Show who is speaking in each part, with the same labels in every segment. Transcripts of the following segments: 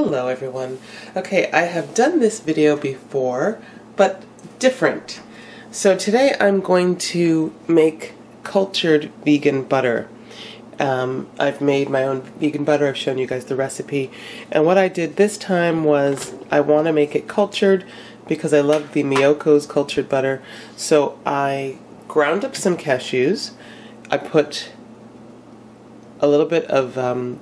Speaker 1: Hello everyone. Okay, I have done this video before, but different. So today I'm going to make cultured vegan butter. I've made my own vegan butter. I've shown you guys the recipe. And what I did this time was I want to make it cultured because I love the Miyoko's cultured butter. So I ground up some cashews. I put a little bit of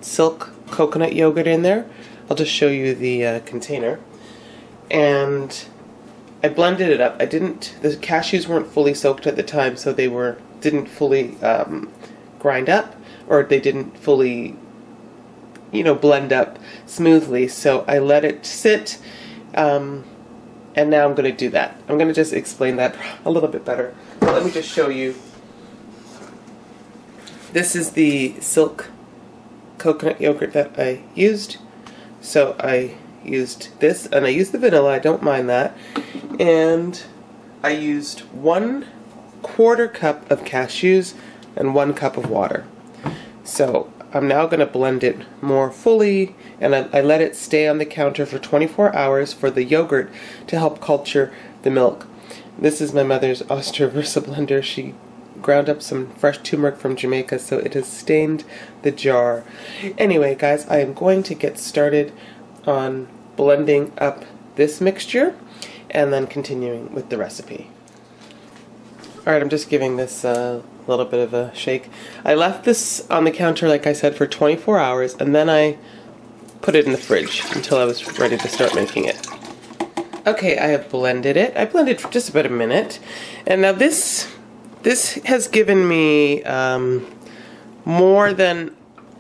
Speaker 1: silk coconut yogurt in there. I'll just show you the container. And I blended it up. The cashews weren't fully soaked at the time, so they didn't fully grind up, or they didn't fully, blend up smoothly. So I let it sit, and now I'm going to do that. I'm going to just explain that a little bit better. So let me just show you. This is the silk coconut yogurt that I used. So I used this, and I used the vanilla, I don't mind that. And I used 1/4 cup of cashews and 1 cup of water. So I'm now going to blend it more fully, and I let it stay on the counter for 24 hours for the yogurt to help culture the milk. This is my mother's Oster Versa blender. She ground up some fresh turmeric from Jamaica, so it has stained the jar. Anyway, guys, I am going to get started on blending up this mixture and then continuing with the recipe. Alright, I'm just giving this a little bit of a shake. I left this on the counter, like I said, for 24 hours, and then I put it in the fridge until I was ready to start making it. Okay, I have blended it. I blended for just about a minute, and now this has given me more than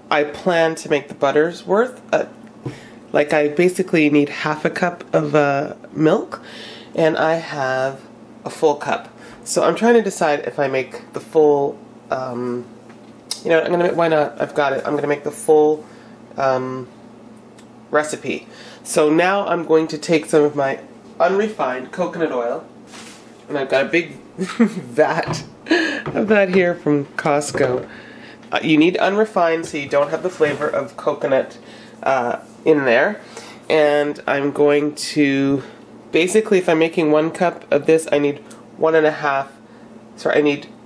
Speaker 1: I planned to make the butter's worth. Like, I basically need 1/2 cup of milk, and I have a full cup. So I'm trying to decide if I make the full, why not? I've got it. I'm gonna make the full recipe. So now I'm going to take some of my unrefined coconut oil, and I've got a big vat of that here from Costco. You need unrefined so you don't have the flavor of coconut in there. And I'm going to, basically, if I'm making 1 cup of this, I need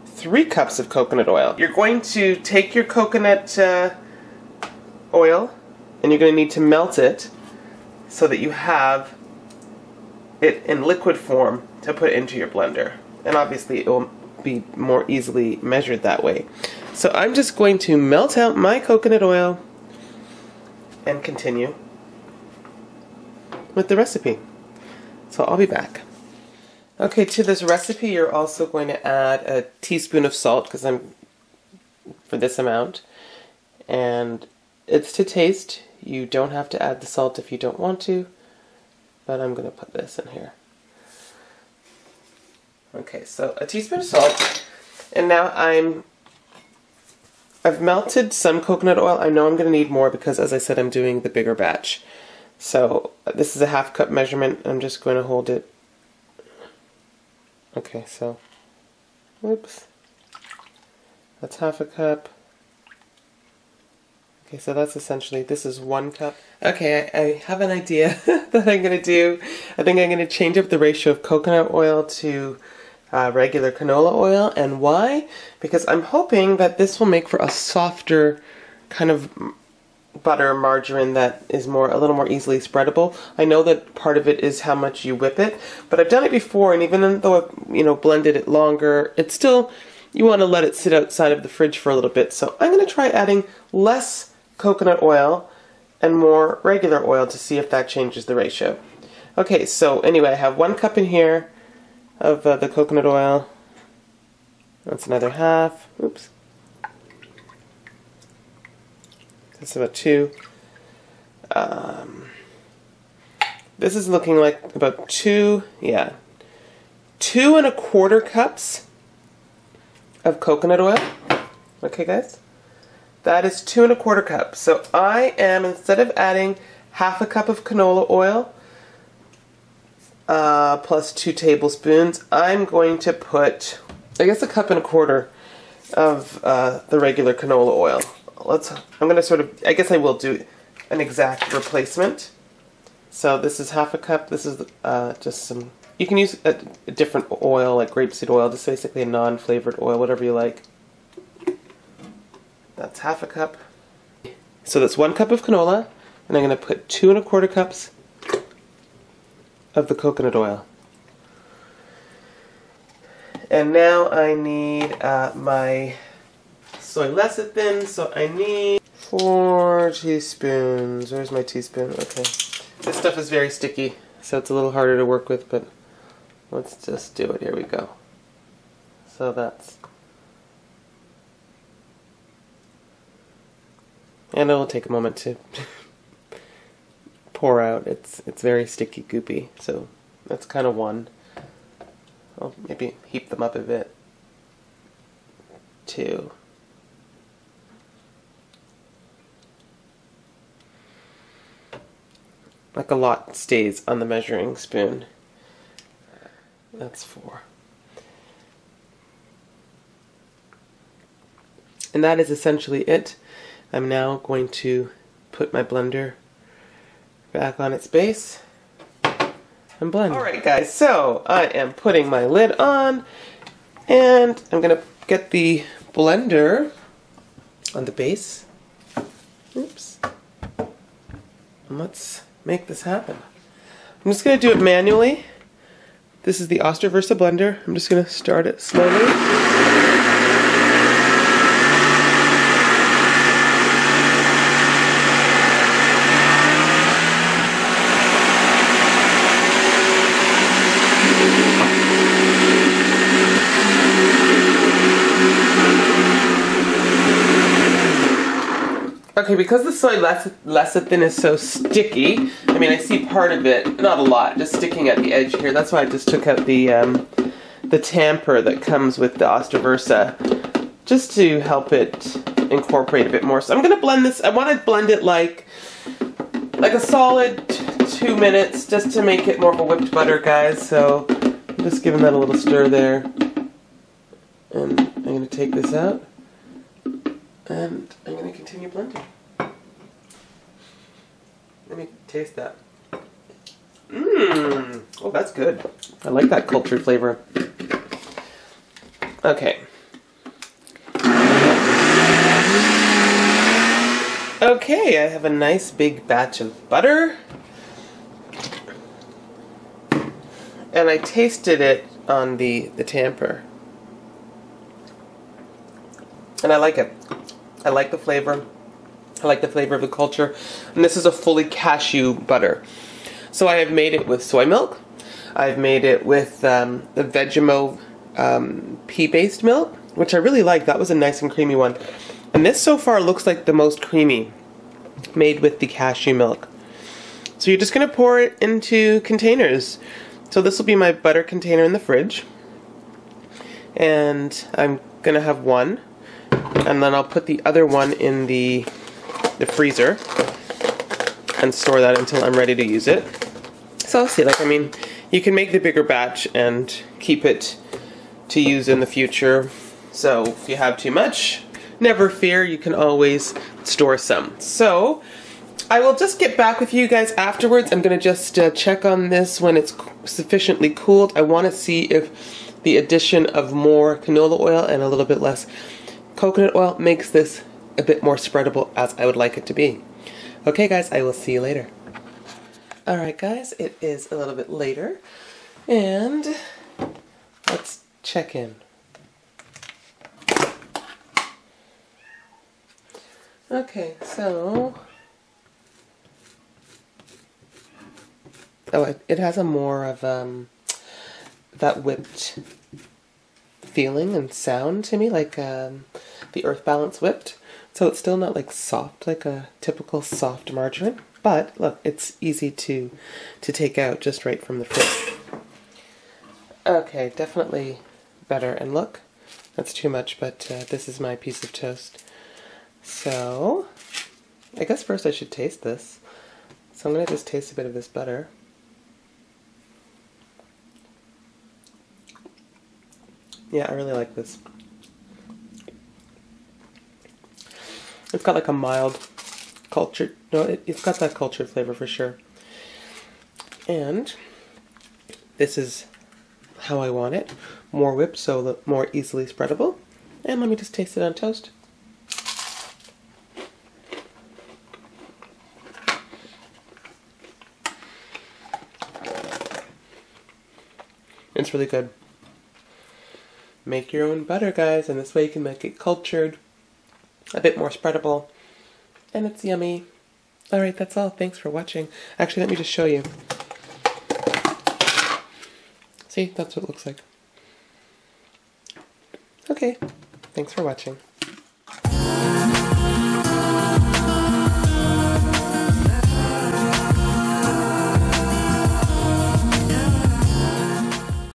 Speaker 1: 3 cups of coconut oil. You're going to take your coconut oil, and you're going to need to melt it so that you have it in liquid form to put into your blender. And obviously it will be more easily measured that way. So I'm just going to melt out my coconut oil and continue with the recipe. So I'll be back. Okay, to this recipe you're also going to add a teaspoon of salt, because for this amount, and it's to taste. You don't have to add the salt if you don't want to, but I'm going to put this in here. Okay, so a teaspoon of salt, and now I've melted some coconut oil. I know I'm going to need more because, as I said, I'm doing the bigger batch. So this is a 1/2 cup measurement. I'm just going to hold it. Okay, so, whoops, that's 1/2 cup. Okay, so that's essentially, this is 1 cup. Okay, I have an idea that I'm going to do. I think I'm going to change up the ratio of coconut oil to regular canola oil. And why? Because I'm hoping that this will make for a softer kind of butter margarine that is a little more easily spreadable. I know that part of it is how much you whip it, but I've done it before, and even though I've blended it longer, it's still, you want to let it sit outside of the fridge for a little bit. So I'm going to try adding less coconut oil and more regular oil to see if that changes the ratio. Okay, so anyway, I have 1 cup in here of the coconut oil. That's another 1/2. Oops. That's about 2. This is looking like about 2 1/4 cups of coconut oil. Okay, guys? That is 2 1/4 cups. So I am, instead of adding 1/2 cup of canola oil, plus 2 tablespoons, I'm going to put, I guess, 1.25 cups of the regular canola oil. I'm going to I guess I will do an exact replacement. So this is half a cup. This is just some, you can use a different oil, like grapeseed oil, just basically a non-flavored oil, whatever you like. That's half a cup. So that's 1 cup of canola, and I'm going to put 2 1/4 cups of the coconut oil. And now I need my soy lecithin, so I need 4 teaspoons. Where's my teaspoon? Okay. This stuff is very sticky, so it's a little harder to work with, but let's just do it. Here we go. So that's... And it will take a moment to pour out. It's very sticky, goopy, so that's kind of 1. I'll maybe heap them up a bit. 2. Like a lot stays on the measuring spoon. That's 4. And that is essentially it. I'm now going to put my blender back on its base and blend. Alright guys, so I am putting my lid on, and I'm going to get the blender on the base. Oops. And let's make this happen. I'm just going to do it manually. This is the Versa blender. I'm just going to start it slowly. Okay, because the soy lecithin is so sticky, I mean, I see part of it, not a lot, just sticking at the edge here. That's why I just took out the tamper that comes with the Versa, just to help it incorporate a bit more. So I'm going to blend this. I want to blend it like a solid 2 minutes, just to make it more of a whipped butter, guys. So I'm just giving that a little stir there. And I'm going to take this out. And I'm going to continue blending. Let me taste that. Mmm! Oh, that's good. I like that cultured flavor. Okay. Okay, I have a nice big batch of butter. And I tasted it on the tamper. And I like it. I like the flavor. I like the flavor of the culture. And this is a fully cashew butter. So I have made it with soy milk. I've made it with the Vegemo pea-based milk, which I really like. That was a nice and creamy one. And this so far looks like the most creamy, made with the cashew milk. So you're just going to pour it into containers. So this will be my butter container in the fridge. And I'm going to have 1. And then I'll put the other one in the freezer and store that until I'm ready to use it. So I'll see, like, I mean, you can make the bigger batch and keep it to use in the future. So if you have too much, never fear, you can always store some. So I will just get back with you guys afterwards. I'm going to just check on this when it's sufficiently cooled. I want to see if the addition of more canola oil and a little bit less coconut oil makes this a bit more spreadable as I would like it to be. Okay guys, I will see you later. Alright guys, it is a little bit later, and let's check in. Okay, so... Oh, it has a more of that whipped feeling and sound to me, like the Earth Balance whipped. So it's still not like soft, like a typical soft margarine, but look, it's easy to take out just right from the fridge. Okay, definitely better. And look, that's too much, but this is my piece of toast. So I guess first I should taste this. So I'm gonna just taste a bit of this butter. Yeah, I really like this. It's got like a mild cultured, no, it's got that cultured flavor for sure. And this is how I want it. More whipped, so more easily spreadable. And let me just taste it on toast. It's really good. Make your own butter, guys, and this way you can make it cultured, a bit more spreadable, and it's yummy. Alright, that's all. Thanks for watching. Actually, let me just show you. See, that's what it looks like. Okay, thanks for watching.